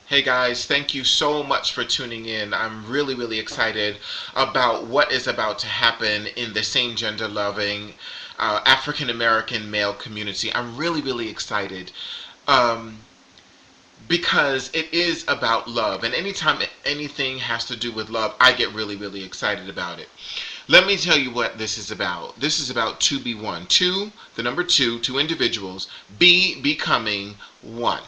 Hey guys, thank you so much for tuning in. I'm really excited about what is about to happen in the same gender loving African American male community. I'm really excited um, because it is about love. And anytime anything has to do with love, I get really excited about it. Let me tell you what this is about. This is about 2B1. Two, the number two individuals, B becoming one.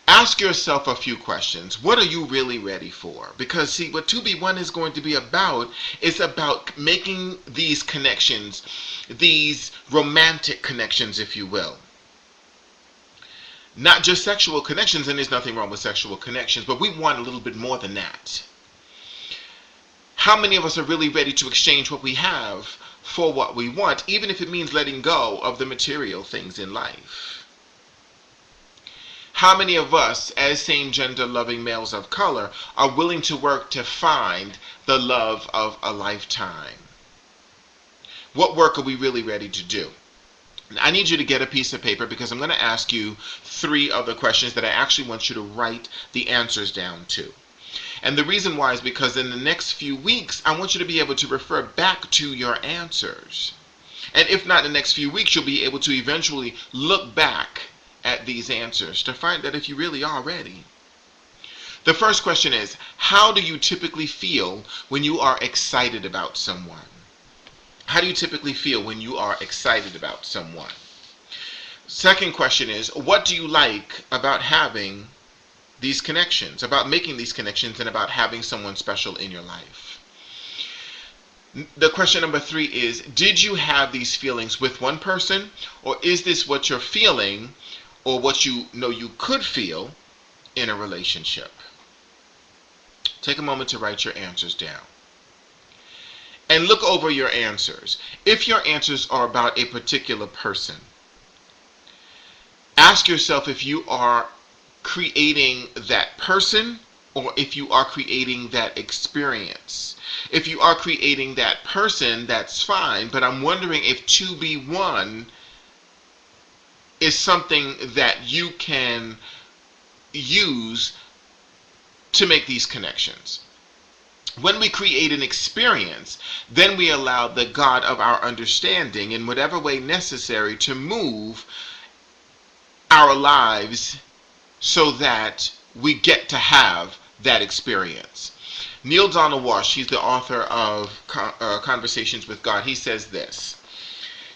Ask yourself a few questions. What are you really ready for? Because see, what 2B1 is going to be about is about making these connections, these romantic connections, if you will. Not just sexual connections, and there's nothing wrong with sexual connections, but we want a little bit more than that. How many of us are really ready to exchange what we have for what we want, even if it means letting go of the material things in life? How many of us, as same gender loving males of color, are willing to work to find the love of a lifetime? What work are we really ready to do? I need you to get a piece of paper because I'm going to ask you 3 other questions that I actually want you to write the answers down to. And the reason why is because in the next few weeks, I want you to be able to refer back to your answers. And if not in the next few weeks, you'll be able to eventually look back at these answers to find that if you really are ready. The first question is, how do you typically feel when you are excited about someone? How do you typically feel when you are excited about someone? Second question is, what do you like about having these connections, about making these connections, and about having someone special in your life? The question number 3 is, did you have these feelings with one person, or is this what you're feeling or what you know you could feel in a relationship? Take a moment to write your answers down. And look over your answers. If your answers are about a particular person, ask yourself if you are creating that person or if you are creating that experience. If you are creating that person, that's fine, but I'm wondering if 2B1 is something that you can use to make these connections. When we create an experience, then we allow the God of our understanding in whatever way necessary to move our lives so that we get to have that experience. Neil Donald Walsh, he's the author of Conversations with God. He says this.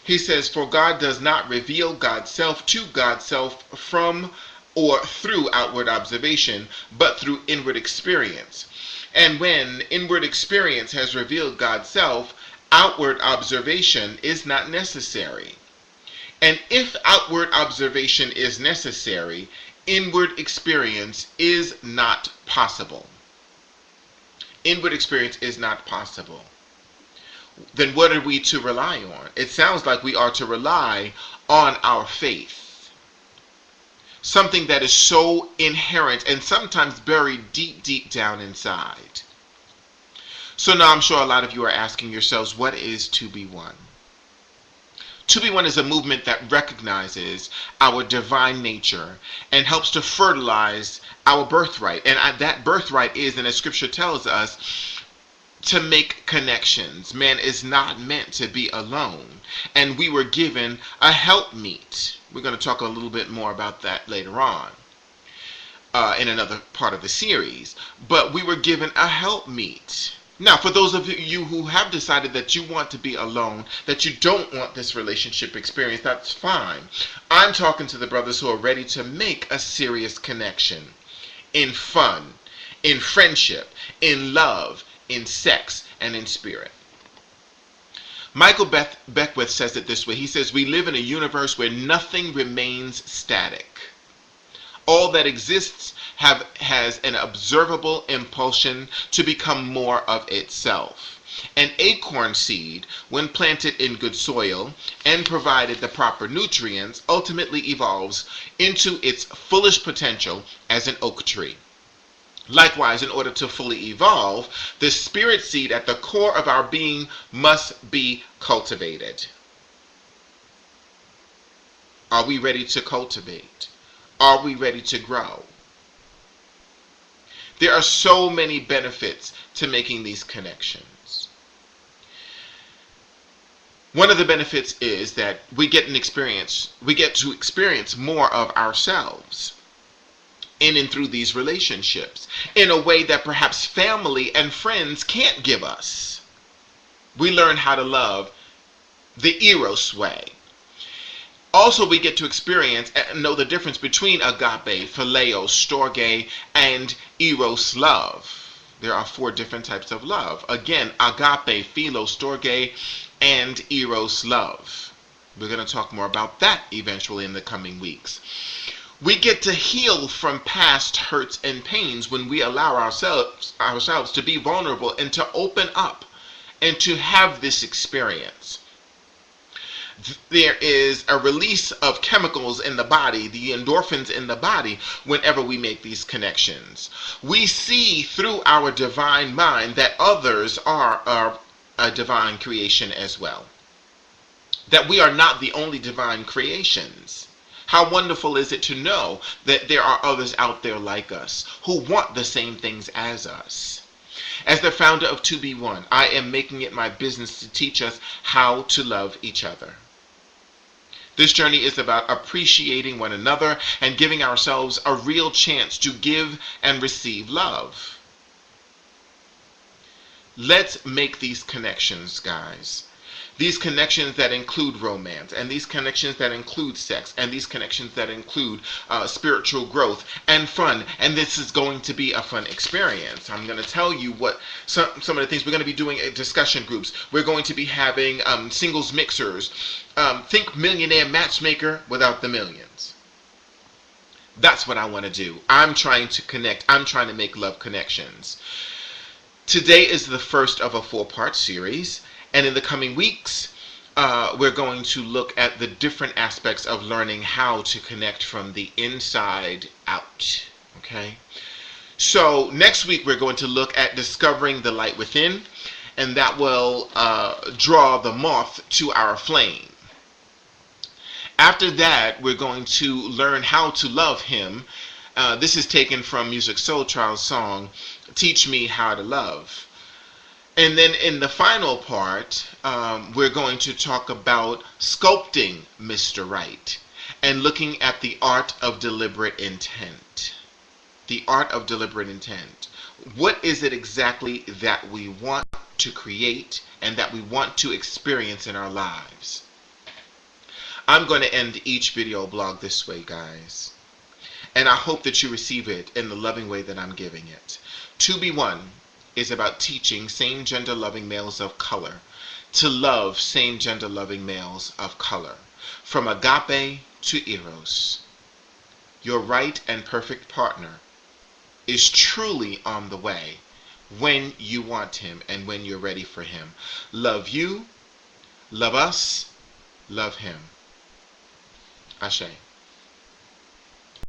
He says, for God does not reveal God's self to God's self from or through outward observation, but through inward experience. And when inward experience has revealed God's self, outward observation is not necessary. And if outward observation is necessary, inward experience is not possible. Inward experience is not possible. Then what are we to rely on? It sounds like we are to rely on our faith. Something that is so inherent and sometimes buried deep down inside. So now I'm sure a lot of you are asking yourselves, what is 2B1? 2B1 is a movement that recognizes our divine nature and helps to fertilize our birthright. And that birthright is, and as scripture tells us, to make connections. Man is not meant to be alone. And we were given a helpmeet. We're going to talk a little bit more about that later on in another part of the series. But we were given a helpmeet. Now, for those of you who have decided that you want to be alone, that you don't want this relationship experience, that's fine. I'm talking to the brothers who are ready to make a serious connection in fun, in friendship, in love, in sex, and in spirit. Michael Beckwith says it this way. He says, we live in a universe where nothing remains static. All that exists has an observable impulsion to become more of itself. An acorn seed, when planted in good soil and provided the proper nutrients, ultimately evolves into its fullest potential as an oak tree. Likewise, in order to fully evolve, the spirit seed at the core of our being must be cultivated. Are we ready to cultivate? Are we ready to grow? There are so many benefits to making these connections. One of the benefits is that we get to experience more of ourselves in and through these relationships in a way that perhaps family and friends can't give us. We learn how to love the Eros way. Also, we get to experience and know the difference between agape, phileo, storge, and eros love. There are 4 different types of love. Again, agape, philo, storge, and eros love. We're going to talk more about that eventually in the coming weeks. We get to heal from past hurts and pains when we allow ourselves to be vulnerable and to open up and to have this experience. There is a release of chemicals in the body, the endorphins in the body, whenever we make these connections. We see through our divine mind that others are a divine creation as well. That we are not the only divine creations. How wonderful is it to know that there are others out there like us who want the same things as us. As the founder of 2.B.1, I am making it my business to teach us how to love each other. This journey is about appreciating one another and giving ourselves a real chance to give and receive love. Let's make these connections, guys. These connections that include romance, and these connections that include sex, and these connections that include spiritual growth and fun. And this is going to be a fun experience. I'm going to tell you what some of the things we're going to be doing at discussion groups. We're going to be having singles mixers. Think millionaire matchmaker without the millions. That's what I want to do. I'm trying to connect. I'm trying to make love connections. Today is the first of a 4-part series. And in the coming weeks, we're going to look at the different aspects of learning how to connect from the inside out. Okay? So next week, we're going to look at discovering the light within, and that will draw the moth to our flame. After that, we're going to learn how to love him. This is taken from Music Soul Child's song, Teach Me How to Love. And then in the final part, we're going to talk about sculpting Mr. Right and looking at the art of deliberate intent. The art of deliberate intent. What is it exactly that we want to create and that we want to experience in our lives? I'm going to end each video blog this way, guys. And I hope that you receive it in the loving way that I'm giving it. 2.B.1 is about teaching same-gender loving males of color to love same-gender loving males of color. From agape to eros. Your right and perfect partner is truly on the way when you want him and when you're ready for him. Love you, love us, love him. Ashe.